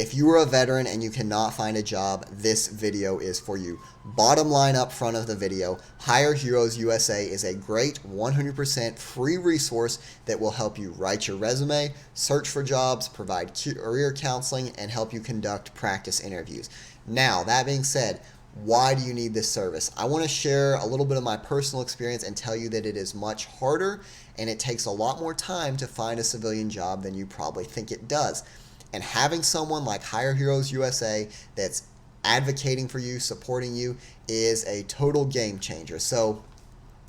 If you are a veteran and you cannot find a job, this video is for you. Bottom line up front of the video, Hire Heroes USA is a great 100% free resource that will help you write your resume, search for jobs, provide career counseling, and help you conduct practice interviews. Now, that being said, why do you need this service? I want to share a little bit of my personal experience and tell you that it is much harder and it takes a lot more time to find a civilian job than you probably think it does. And having someone like Hire Heroes USA that's advocating for you, supporting you, is a total game changer. So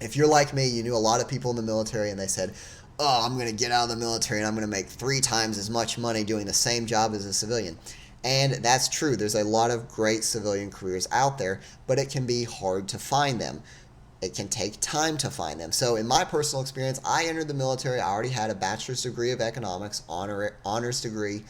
if you're like me, you knew a lot of people in the military and they said, oh, I'm going to get out of the military and I'm going to make 3 times as much money doing the same job as a civilian. And that's true. There's a lot of great civilian careers out there, but it can be hard to find them. It can take time to find them. So in my personal experience, I entered the military. I already had a bachelor's degree of economics, honors degree.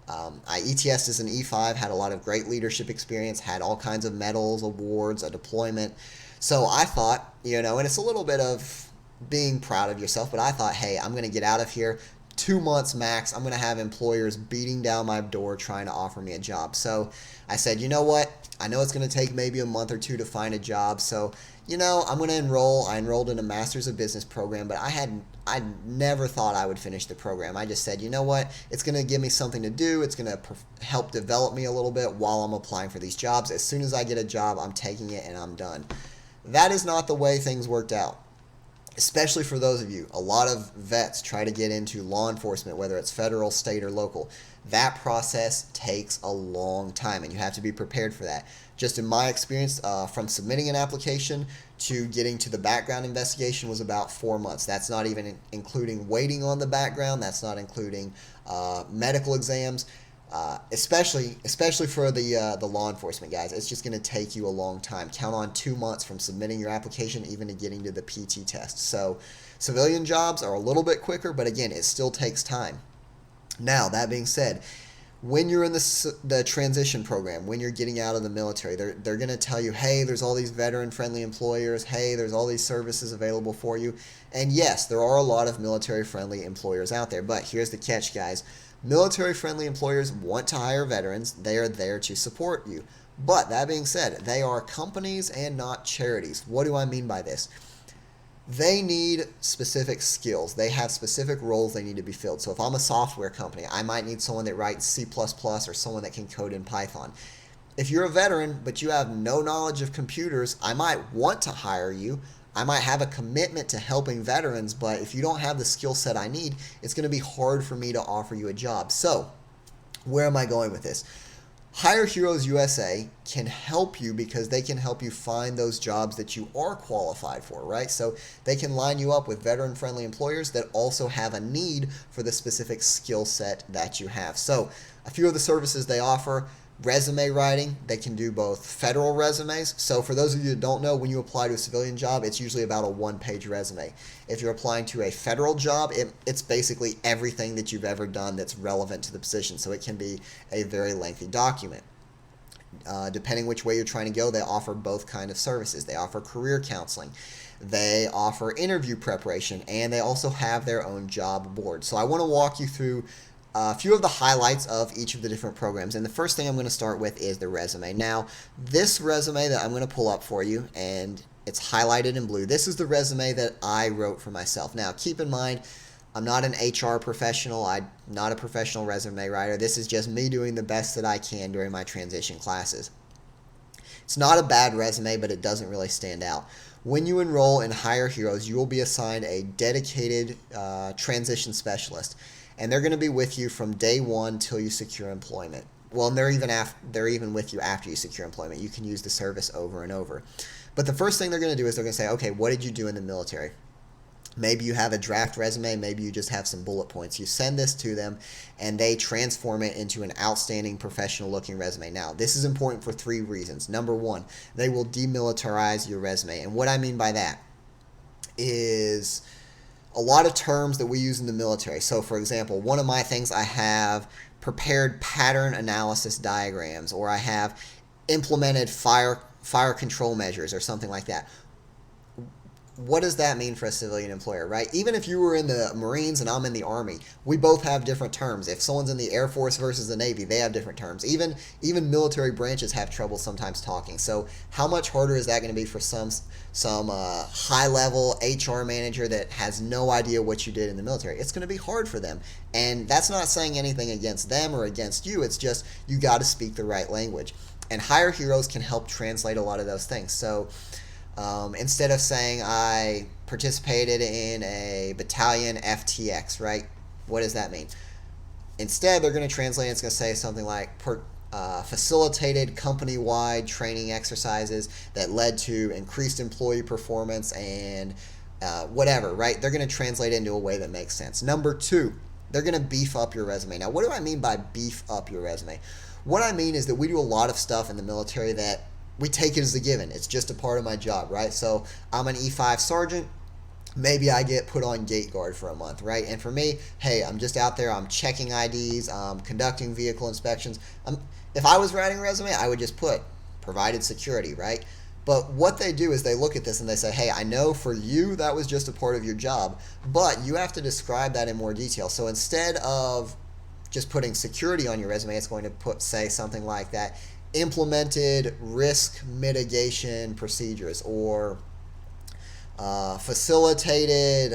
I ETS'd as an E5, had a lot of great leadership experience, had all kinds of medals, awards, a deployment. So I thought, and it's a little bit of being proud of yourself, but I thought, hey, I'm going to get out of here. 2 months max, I'm going to have employers beating down my door trying to offer me a job. So I said, you know what? I know it's going to take maybe a month or 2 to find a job. So, I'm going to enroll. I enrolled in a Master's of Business program, but I never thought I would finish the program. I just said, you know what? It's going to give me something to do. It's going to help develop me a little bit while I'm applying for these jobs. As soon as I get a job, I'm taking it and I'm done. That is not the way things worked out. Especially for those of you, a lot of vets try to get into law enforcement, whether it's federal, state, or local. That process takes a long time, and you have to be prepared for that. Just in my experience, from submitting an application to getting to the background investigation was about 4 months. That's not even including waiting on the background. That's not including medical exams. Especially for the law enforcement guys, it's just going to take you a long time. Count on 2 months from submitting your application even to getting to the PT test. So civilian jobs are a little bit quicker, but again, it still takes time. Now, that being said, when you're in the transition program, when you're getting out of the military, they're going to tell you, hey, there's all these veteran-friendly employers. Hey, there's all these services available for you. And yes, there are a lot of military-friendly employers out there, but here's the catch, guys. Military-friendly employers want to hire veterans. They are there to support you. But that being said, they are companies and not charities. What do I mean by this? They need specific skills. They have specific roles they need to be filled. So if I'm a software company, I might need someone that writes C++ or someone that can code in Python. If you're a veteran, but you have no knowledge of computers, I might want to hire you. I might have a commitment to helping veterans, but if you don't have the skill set I need, it's going to be hard for me to offer you a job. So, where am I going with this? Hire Heroes USA can help you because they can help you find those jobs that you are qualified for, right? So they can line you up with veteran-friendly employers that also have a need for the specific skill set that you have. So, a few of the services they offer: resume writing. They can do both federal resumes. So for those of you that don't know, when you apply to a civilian job, it's usually about a 1-page resume. If you're applying to a federal job, it's basically everything that you've ever done that's relevant to the position. So it can be a very lengthy document. Depending which way you're trying to go, they offer both kind of services. They offer career counseling. They offer interview preparation, and they also have their own job board. So I want to walk you through a few of the highlights of each of the different programs. And the first thing I'm going to start with is the resume. Now, this resume that I'm going to pull up for you, and it's highlighted in blue, this is the resume that I wrote for myself. Now, keep in mind, I'm not an HR professional. I'm not a professional resume writer. This is just me doing the best that I can during my transition classes. It's not a bad resume, but it doesn't really stand out. When you enroll in Hire Heroes, you will be assigned a dedicated transition specialist. And they're going to be with you from day one till you secure employment. Well, and they're even with you after you secure employment. You can use the service over and over. But the first thing they're going to do is they're going to say, okay, what did you do in the military? Maybe you have a draft resume. Maybe you just have some bullet points. You send this to them, and they transform it into an outstanding professional-looking resume. Now, this is important for 3 reasons. Number 1, they will demilitarize your resume. And what I mean by that is a lot of terms that we use in the military. So, for example, one of my things, I have prepared pattern analysis diagrams, or I have implemented fire control measures or something like that. what does that mean for a civilian employer, right? Even if you were in the Marines and I'm in the Army, we both have different terms. If someone's in the Air Force versus the Navy, they have different terms. Even military branches have trouble sometimes talking. So how much harder is that going to be for some high level HR manager that has no idea what you did in the military? It's going to be hard for them, and that's not saying anything against them or against you. It's just you got to speak the right language, and Hire Heroes can help translate a lot of those things. So instead of saying I participated in a battalion FTX, right? What does that mean? Instead, they're going to translate. It's going to say something like facilitated company-wide training exercises that led to increased employee performance and whatever, right? They're going to translate it into a way that makes sense. Number two, they're going to beef up your resume. Now, what do I mean by beef up your resume? What I mean is that we do a lot of stuff in the military that we take it as a given. It's just a part of my job, right? So I'm an E5 sergeant. Maybe I get put on gate guard for a month, right? And for me, hey, I'm just out there. I'm checking IDs, conducting vehicle inspections. If I was writing a resume, I would just put provided security, right? But what they do is they look at this and they say, hey, I know for you that was just a part of your job, but you have to describe that in more detail. So instead of just putting security on your resume, it's going to say something like that: implemented risk mitigation procedures, or facilitated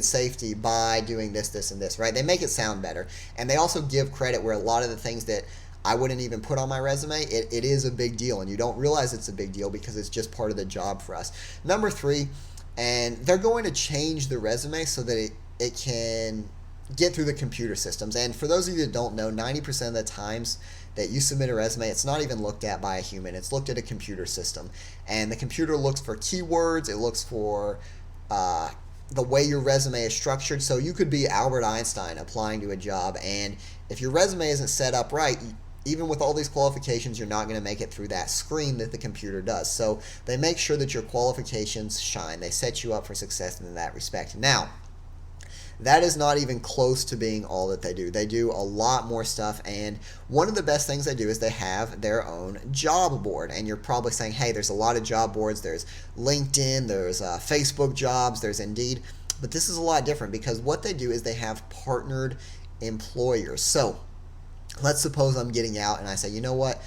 safety by doing this, this, and this, right? They make it sound better, and they also give credit where a lot of the things that I wouldn't even put on my resume, it is a big deal, and you don't realize it's a big deal because it's just part of the job for us. Number three, and they're going to change the resume so that it can get through the computer systems. And for those of you that don't know, 90% of the times that you submit a resume, it's not even looked at by a human. It's looked at a computer system. And the computer looks for keywords. It looks for the way your resume is structured. So you could be Albert Einstein applying to a job, and if your resume isn't set up right, even with all these qualifications, you're not going to make it through that screen that the computer does. So they make sure that your qualifications shine. They set you up for success in that respect. Now, that is not even close to being all that they do. They do a lot more stuff, and one of the best things they do is they have their own job board. And you're probably saying, hey, there's a lot of job boards. There's LinkedIn, there's Facebook jobs, there's Indeed. But this is a lot different because what they do is they have partnered employers. So let's suppose I'm getting out and I say, you know what?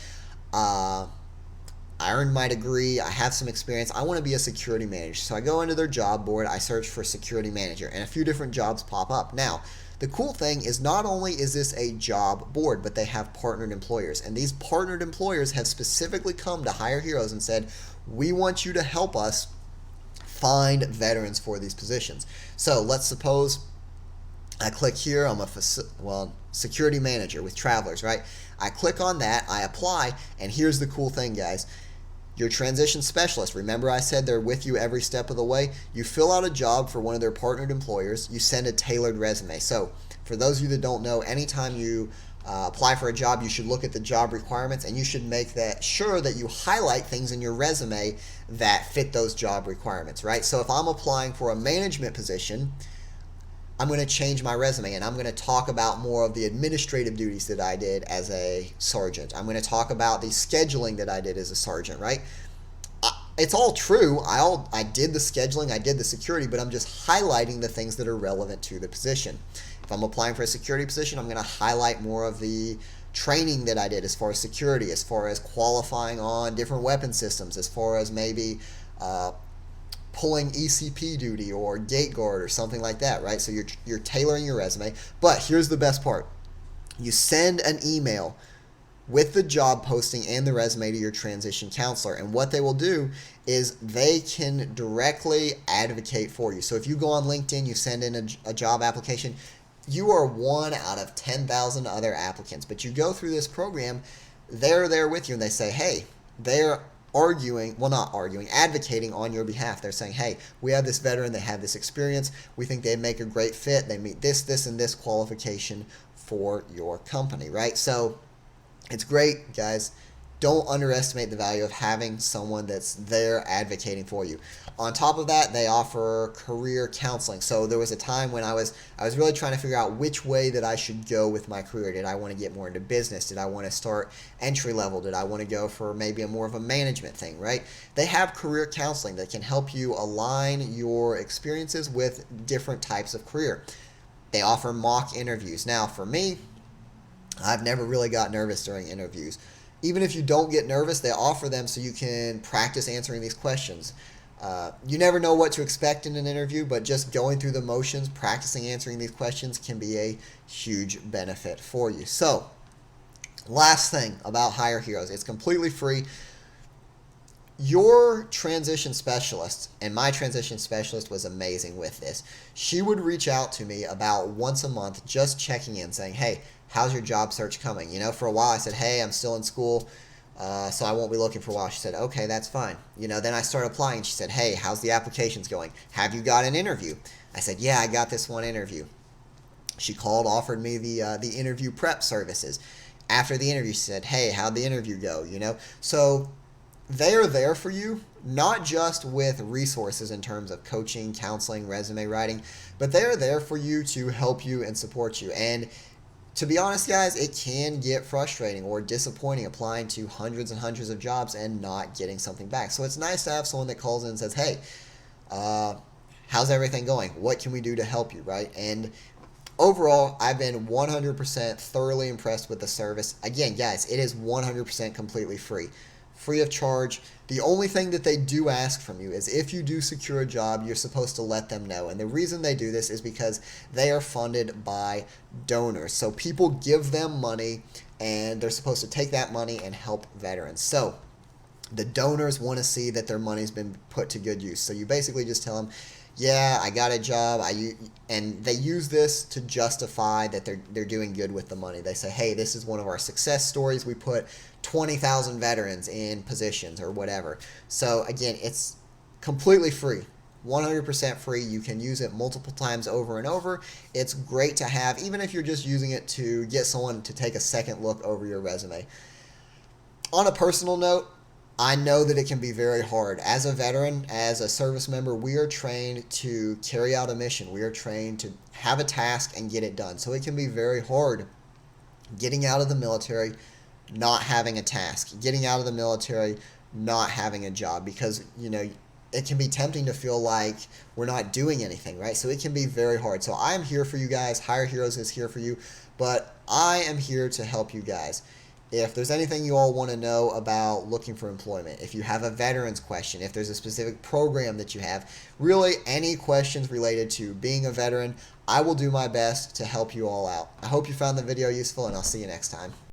I earned my degree, I have some experience, I want to be a security manager. So I go into their job board, I search for security manager, and a few different jobs pop up. Now, the cool thing is not only is this a job board, but they have partnered employers. And these partnered employers have specifically come to Hire Heroes and said, we want you to help us find veterans for these positions. So let's suppose I click here, I'm a security manager with Travelers, right? I click on that, I apply, and here's the cool thing, guys. Your transition specialist, remember I said they're with you every step of the way? You fill out a job for one of their partnered employers, you send a tailored resume. So for those of you that don't know, anytime you apply for a job, you should look at the job requirements, and you should make that sure that you highlight things in your resume that fit those job requirements, right? So if I'm applying for a management position, I'm going to change my resume, and I'm going to talk about more of the administrative duties that I did as a sergeant. I'm going to talk about the scheduling that I did as a sergeant, right? It's all true. I did the scheduling, I did the security, but I'm just highlighting the things that are relevant to the position. If I'm applying for a security position, I'm going to highlight more of the training that I did as far as security, as far as qualifying on different weapon systems, as far as maybe pulling ECP duty or gate guard or something like that, right? So you're tailoring your resume. But here's the best part. You send an email with the job posting and the resume to your transition counselor, and what they will do is they can directly advocate for you. So if you go on LinkedIn, you send in a job application, you are one out of 10,000 other applicants. But you go through this program, they're there with you, and they say, hey, they're advocating on your behalf. They're saying, hey, we have this veteran, they have this experience, we think they make a great fit, they meet this, and this qualification for your company, right? So it's great, guys. don't underestimate the value of having someone that's there advocating for you. On top of that, they offer career counseling. So there was a time when I was really trying to figure out which way that I should go with my career. Did I want to get more into business? Did I want to start entry level? Did I want to go for maybe a more of a management thing, right? They have career counseling that can help you align your experiences with different types of career. They offer mock interviews. Now, for me, I've never really got nervous during interviews. Even if you don't get nervous, they offer them so you can practice answering these questions. You never know what to expect in an interview, but just going through the motions, practicing answering these questions can be a huge benefit for you. So, last thing about Hire Heroes, it's completely free. Your transition specialist, and my transition specialist was amazing with this. She would reach out to me about once a month, just checking in, saying, hey, how's your job search coming? You know, for a while I said, hey, I'm still in school, so I won't be looking for a while. She said, okay, that's fine. You know, then I started applying. She said, hey, how's the applications going? Have you got an interview? I said, yeah, I got this one interview. She called, offered me the interview prep services. After the interview, she said, hey, how'd the interview go? You know, so they are there for you, not just with resources in terms of coaching, counseling, resume writing, but they are there for you to help you and support you. And to be honest, guys, it can get frustrating or disappointing applying to hundreds and hundreds of jobs and not getting something back. So it's nice to have someone that calls in and says, hey, how's everything going? What can we do to help you, right? And overall, I've been 100% thoroughly impressed with the service. Again, guys, it is 100% completely free of charge. The only thing that they do ask from you is if you do secure a job, you're supposed to let them know. And the reason they do this is because they are funded by donors. So people give them money and they're supposed to take that money and help veterans. So the donors want to see that their money's been put to good use. So you basically just tell them, yeah, I got a job, and they use this to justify that they're doing good with the money. They say, hey, this is one of our success stories. We put 20,000 veterans in positions or whatever. So again, it's completely free. 100% free. You can use it multiple times over and over. It's great to have, even if you're just using it to get someone to take a second look over your resume. On a personal note, I know that it can be very hard. As a veteran, as a service member, we are trained to carry out a mission. We are trained to have a task and get it done. So it can be very hard getting out of the military, not having a task, getting out of the military, not having a job, because, you know, it can be tempting to feel like we're not doing anything, right? So it can be very hard. So I'm here for you guys. Hire Heroes is here for you, but I am here to help you guys. If there's anything you all want to know about looking for employment, if you have a veterans question, if there's a specific program that you have, really any questions related to being a veteran, I will do my best to help you all out. I hope you found the video useful, and I'll see you next time.